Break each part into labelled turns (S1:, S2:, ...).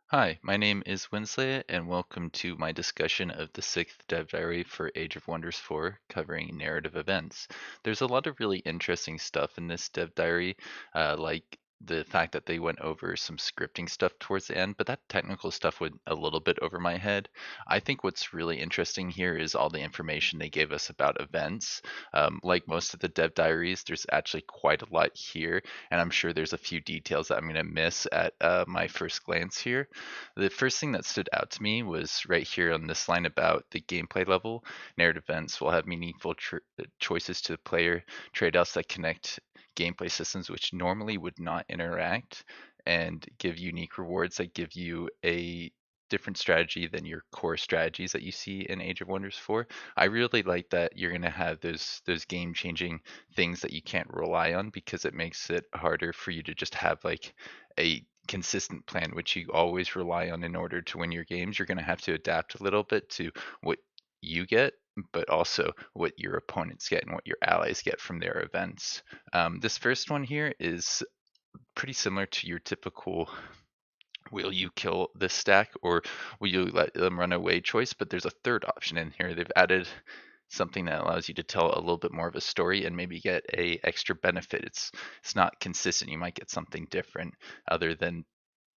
S1: Hi, my name is Winsley, and welcome to my discussion of the sixth dev diary for Age of Wonders 4, covering narrative events. There's a lot of really interesting stuff in this dev diary, like the fact that they went over some scripting stuff towards the end, but that technical stuff went a little bit over my head. I think what's really interesting here is all the information they gave us about events. Like most of the dev diaries, there's actually quite a lot here, and I'm sure there's a few details that I'm going to miss at my first glance here. The first thing that stood out to me was right here on this line about the gameplay level. Narrative events will have meaningful choices to the player, trade-offs that connect gameplay systems which normally would not interact, and give unique rewards that give you a different strategy than your core strategies that you see in Age of Wonders 4. I really like that you're going to have those game changing things that you can't rely on, because it makes it harder for you to just have like a consistent plan which you always rely on in order to win your games. You're going to have to adapt a little bit to what you get, but also what your opponents get and what your allies get from their events. This first one here is pretty similar to your typical will you kill this stack or will you let them run away choice, but there's a third option in here. They've added something that allows you to tell a little bit more of a story and maybe get a extra benefit. It's not consistent. You might get something different other than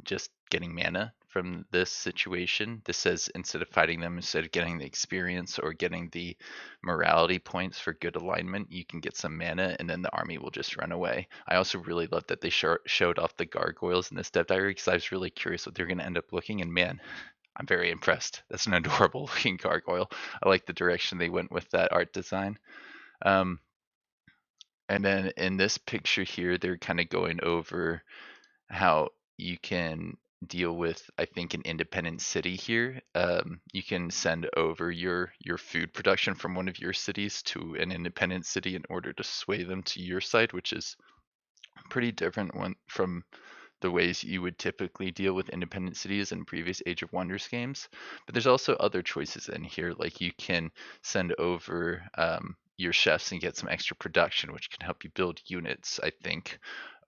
S1: just getting mana from this situation. This says instead of fighting them, instead of getting the experience or getting the morality points for good alignment, you can get some mana and then the army will just run away. I also really love that they showed off the gargoyles in this dev diary, because I was really curious what they're going to end up looking, and man, I'm very impressed. That's an adorable looking gargoyle. I like the direction they went with that art design. Um, and then in this picture here, they're kind of going over how you can deal with, I think, an independent city here. You can send over your food production from one of your cities to an independent city in order to sway them to your side, which is pretty different one from the ways you would typically deal with independent cities in previous Age of Wonders games. But there's also other choices in here, like you can send over your chefs and get some extra production, which can help you build units, I think.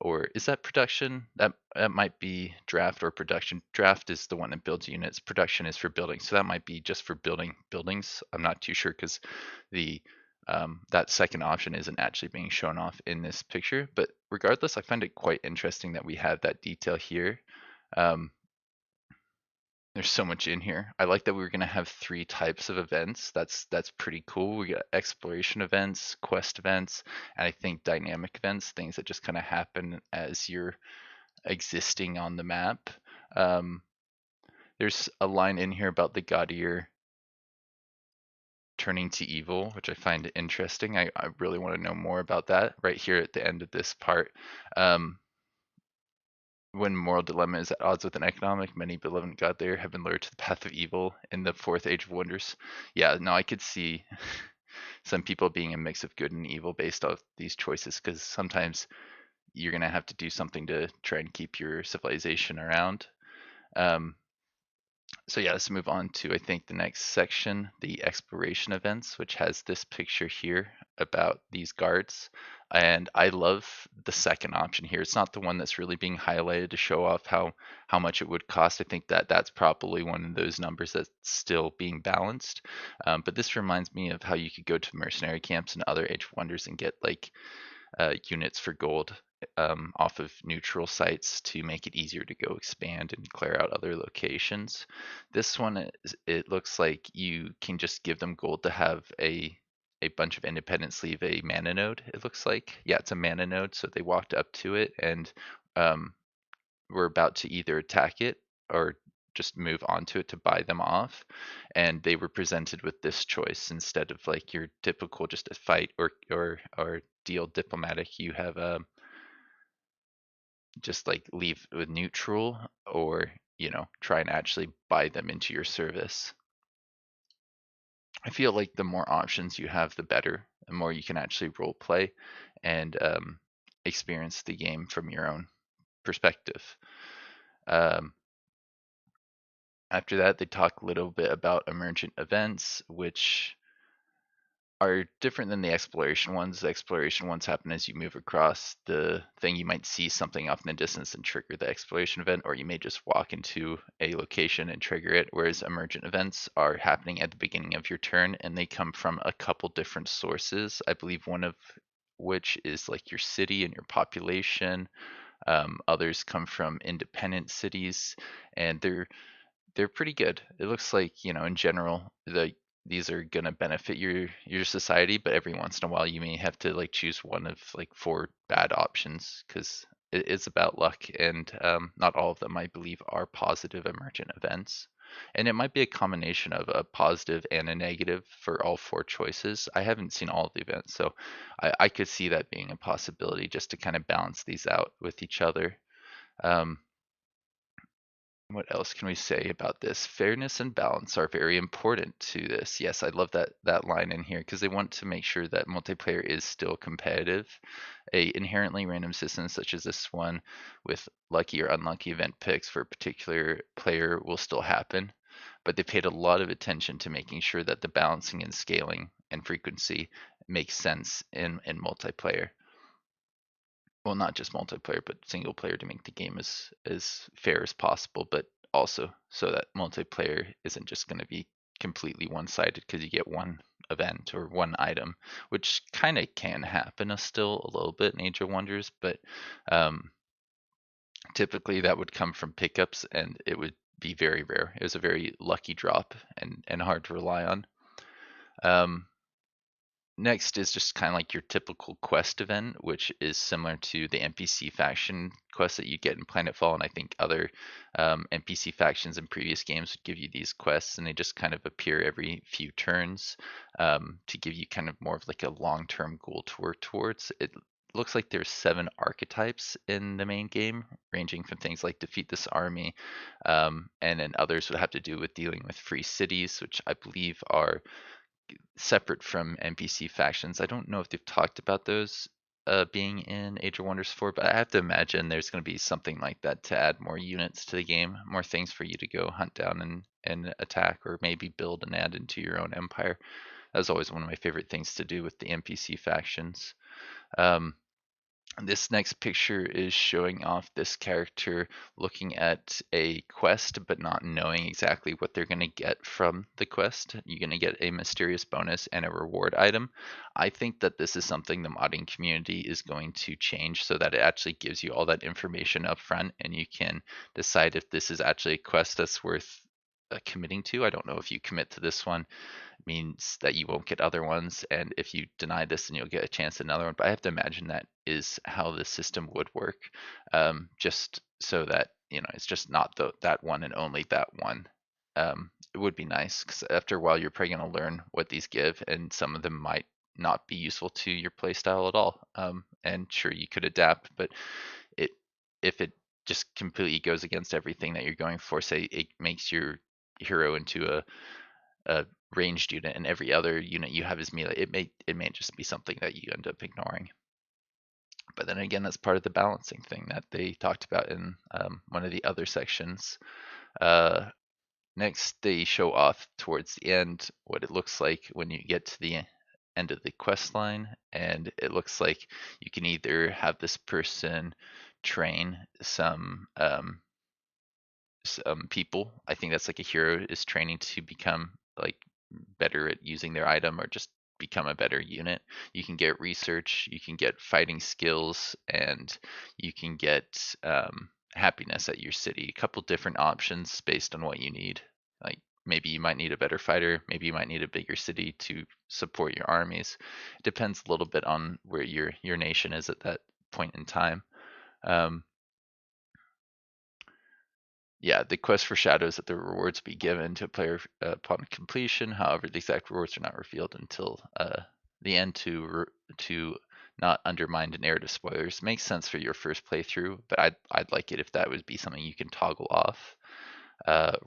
S1: Or is that production? That might be draft or production. Draft is the one that builds units. Production is for building, so that might be just for building buildings. I'm not too sure, because the that second option isn't actually being shown off in this picture. But regardless, I find it quite interesting that we have that detail here. Um, there's so much in here. I like that we are going to have three types of events. That's pretty cool. We got exploration events, quest events, and I think dynamic events, things that just kind of happen as you're existing on the map. Um, there's a line in here about the Gaudier turning to evil, which I find interesting. I really want to know more about that right here at the end of this part. Um, when moral dilemma is at odds with an economic, many benevolent god there have been lured to the path of evil in the fourth Age of Wonders. Yeah, no, I could see some people being a mix of good and evil based off these choices, because sometimes you're gonna have to do something to try and keep your civilization around. Um, so yeah, let's move on to, I think, the next section, the exploration events, which has this picture here about these guards. And I love the second option here. It's not the one that's really being highlighted to show off how much it would cost. I think that that's probably one of those numbers that's still being balanced. But this reminds me of how you could go to mercenary camps and other Age of Wonders and get like units for gold off of neutral sites to make it easier to go expand and clear out other locations. This one, it looks like you can just give them gold to have a bunch of independents leave a mana node, it looks like. Yeah, it's a mana node, so they walked up to it and um, were about to either attack it or just move onto it to buy them off, and they were presented with this choice instead of like your typical just a fight or deal diplomatic. You have just like leave with neutral, or try and actually buy them into your service. I feel like the more options you have, the better. The more you can actually role play and experience the game from your own perspective. Um, After that, they talk a little bit about emergent events, which are different than the exploration ones. The exploration ones happen as you move across the thing. You might see something off in the distance and trigger the exploration event, or you may just walk into a location and trigger it. Whereas emergent events are happening at the beginning of your turn, and they come from a couple different sources. I believe one of which is like your city and your population. Others come from independent cities, and they're pretty good. It looks like, in general, these are gonna benefit your society, but every once in a while you may have to like choose one of like four bad options because it is about luck, and not all of them, I believe, are positive emergent events. And it might be a combination of a positive and a negative for all four choices. I haven't seen all of the events, so I could see that being a possibility just to kind of balance these out with each other. Um, what else can we say about this? Fairness and balance are very important to this. Yes, I love that line in here because they want to make sure that multiplayer is still competitive. A inherently random system such as this one with lucky or unlucky event picks for a particular player will still happen, but they paid a lot of attention to making sure that the balancing and scaling and frequency makes sense in multiplayer. Well, not just multiplayer, but single player to make the game as fair as possible, but also so that multiplayer isn't just going to be completely one-sided because you get one event or one item, which kind of can happen still a little bit in Age of Wonders, but um, typically that would come from pickups and it would be very rare. It was a very lucky drop and hard to rely on. Um, Next is just kind of like your typical quest event, which is similar to the NPC faction quest that you get in Planetfall, and I think other NPC factions in previous games would give you these quests, and they just kind of appear every few turns to give you kind of more of like a long-term goal to work towards. It looks like there's 7 archetypes in the main game, ranging from things like defeat this army, and then others would have to do with dealing with free cities, which I believe are separate from NPC factions. I don't know if they've talked about those being in Age of Wonders 4, but I have to imagine there's going to be something like that to add more units to the game, more things for you to go hunt down and attack, or maybe build and add into your own empire. That was always one of my favorite things to do with the NPC factions. Um, this next picture is showing off this character looking at a quest but not knowing exactly what they're going to get from the quest. You're going to get a mysterious bonus and a reward item. I think that this is something the modding community is going to change so that it actually gives you all that information up front and you can decide if this is actually a quest that's worth committing to. I don't know if you commit to this one means that you won't get other ones, and if you deny this, then you'll get a chance at another one. But I have to imagine that is how the system would work, just so that it's just not that one and only that one. It would be nice because after a while, you're probably going to learn what these give, and some of them might not be useful to your playstyle at all. And sure, you could adapt, but it if it just completely goes against everything that you're going for, say it makes your hero into a ranged unit and every other unit you have is melee, it may just be something that you end up ignoring. But then again, that's part of the balancing thing that they talked about in one of the other sections. Uh, Next, they show off towards the end what it looks like when you get to the end of the quest line, and it looks like you can either have this person train some people. I think that's like a hero is training to become like better at using their item or just become a better unit. You can get research, you can get fighting skills, and you can get happiness at your city. A couple different options based on what you need. Like maybe you might need a better fighter, maybe you might need a bigger city to support your armies. It depends a little bit on where your nation is at that point in time. Um, yeah, the quest foreshadows that the rewards be given to a player upon completion. However, the exact rewards are not revealed until the end to not undermine the narrative spoilers. Makes sense for your first playthrough, but I'd like it if that would be something you can toggle off.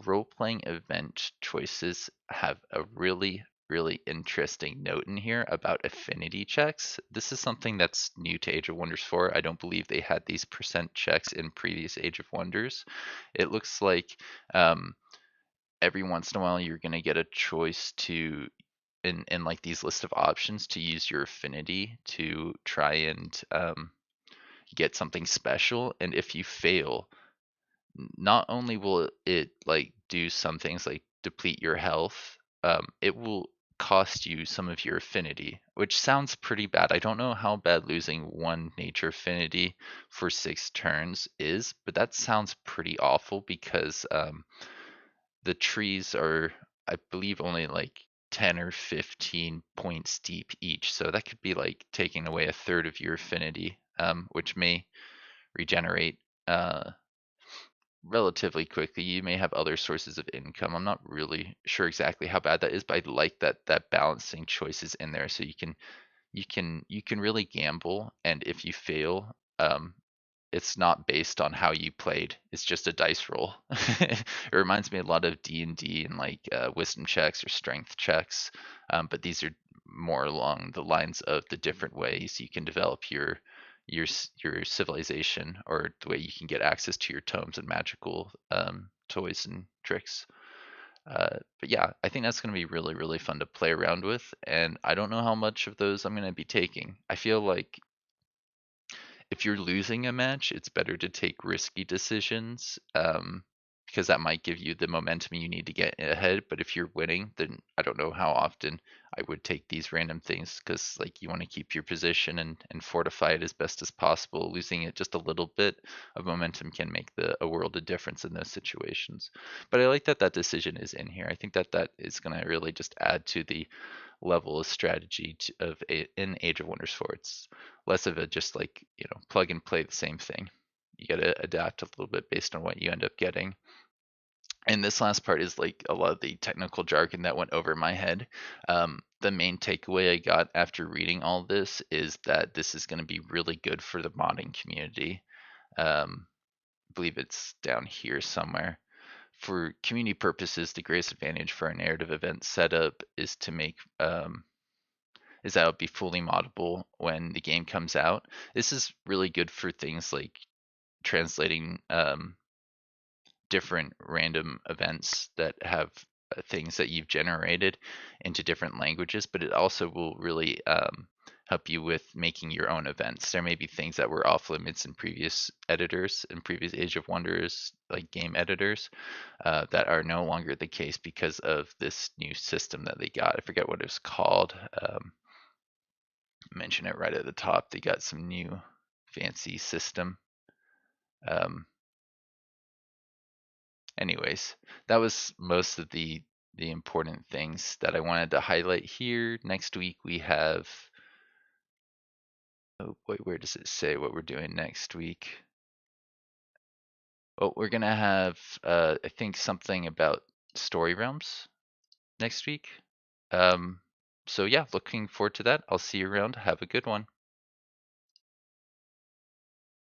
S1: Role-playing event choices have a really interesting note in here about affinity checks. This is something that's new to Age of Wonders 4. I don't believe they had these percent checks in previous Age of Wonders. It looks like every once in a while you're going to get a choice to in like these list of options to use your affinity to try and get something special. And if you fail, not only will it like do some things like deplete your health, it will cost you some of your affinity, which sounds pretty bad. I don't know how bad losing one nature affinity for 6 turns is, but that sounds pretty awful because the trees are, I believe, only like 10 or 15 points deep each. So that could be like taking away a third of your affinity, which may regenerate relatively quickly. You may have other sources of income. I'm not really sure exactly how bad that is, but I like that balancing choice is in there, so you can really gamble, and if you fail, it's not based on how you played. It's just a dice roll. It reminds me a lot of D&D and like wisdom checks or strength checks, but these are more along the lines of the different ways you can develop your civilization, or the way you can get access to your tomes and magical toys and tricks. But yeah, I think that's going to be really, really fun to play around with. And I don't know how much of those I'm going to be taking. I feel like if you're losing a match, it's better to take risky decisions, because that might give you the momentum you need to get ahead. But if you're winning, then I don't know how often I would take these random things, because like you want to keep your position and fortify it as best as possible. Losing it just a little bit of momentum can make a world of difference in those situations. But I like that decision is in here. I think that is going to really just add to the level of strategy in Age of Wonders 4. It's less of a just like, plug and play the same thing. You got to adapt a little bit based on what you end up getting. And this last part is like a lot of the technical jargon that went over my head. The main takeaway I got after reading all this is that this is going to be really good for the modding community. I believe it's down here somewhere. For community purposes, the greatest advantage for a narrative event setup is that it'll be fully moddable when the game comes out. This is really good for things like translating different random events that have things that you've generated into different languages, but it also will really help you with making your own events. There may be things that were off limits in previous editors, in previous Age of Wonders, like game editors, that are no longer the case because of this new system that they got. I forget what it was called. Mention it right at the top. They got some new fancy system. Um, anyways, that was most of the important things that I wanted to highlight here. Next week we have, oh boy, where does it say what we're doing next week? Oh, we're gonna have I think something about story realms next week. Um, so yeah, looking forward to that. I'll see you around. Have a good one.